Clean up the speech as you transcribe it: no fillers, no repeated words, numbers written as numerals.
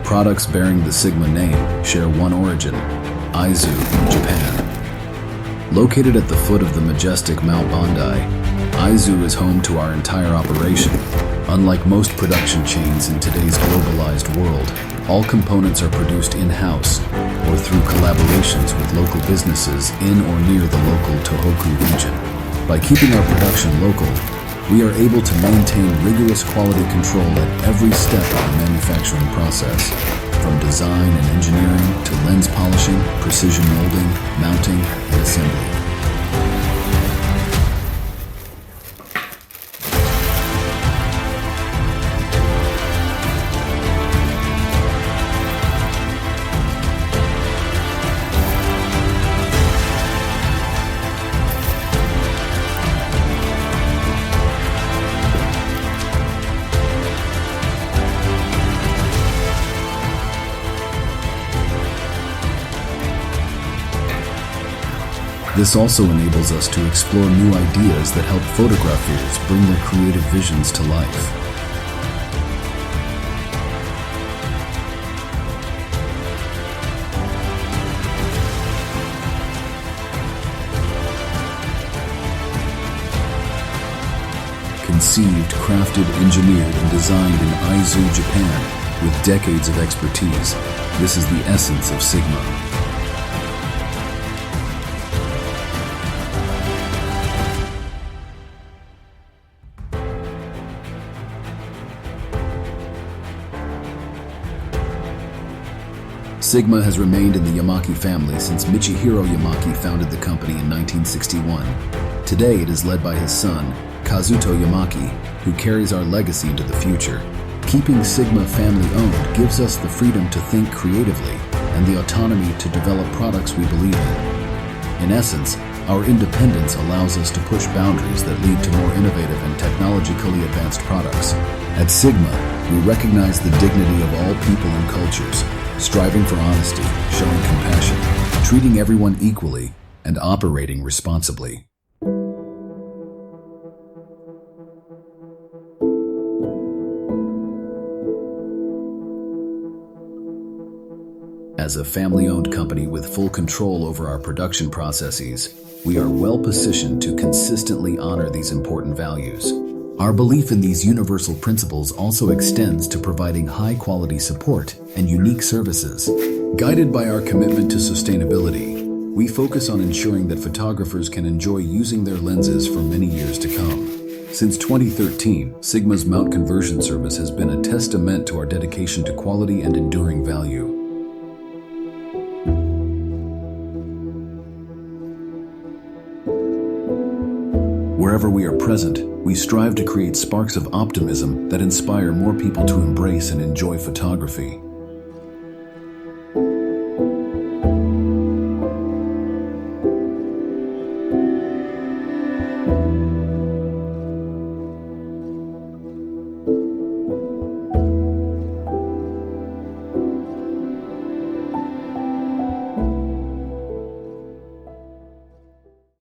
products bearing the Sigma name share one origin, Aizu, Japan. Located at the foot of the majestic Mount Bondi, Aizu is home to our entire operation. Unlike most production chains in today's globalized world, all components are produced in-house or through collaborations with local businesses in or near the local Tohoku region. By keeping our production local, we are able to maintain rigorous quality control at every step of the manufacturing process, from design and engineering to lens polishing, precision molding, mounting, and assembly. This also enables us to explore new ideas that help photographers bring their creative visions to life. Conceived, crafted, engineered, and designed in Aizu, Japan, with decades of expertise, this is the essence of Sigma. Sigma has remained in the Yamaki family since Michihiro Yamaki founded the company in 1961. Today it is led by his son, Kazuto Yamaki, who carries our legacy into the future. Keeping Sigma family-owned gives us the freedom to think creatively and the autonomy to develop products we believe in. In essence, our independence allows us to push boundaries that lead to more innovative and technologically advanced products. At Sigma, we recognize the dignity of all people and cultures, striving for honesty, showing compassion, treating everyone equally, and operating responsibly. As a family-owned company with full control over our production processes, we are well positioned to consistently honor these important values. Our belief in these universal principles also extends to providing high-quality support and unique services. Guided by our commitment to sustainability, we focus on ensuring that photographers can enjoy using their lenses for many years to come. Since 2013, Sigma's mount conversion service has been a testament to our dedication to quality and enduring value. Wherever we are present, we strive to create sparks of optimism that inspire more people to embrace and enjoy photography.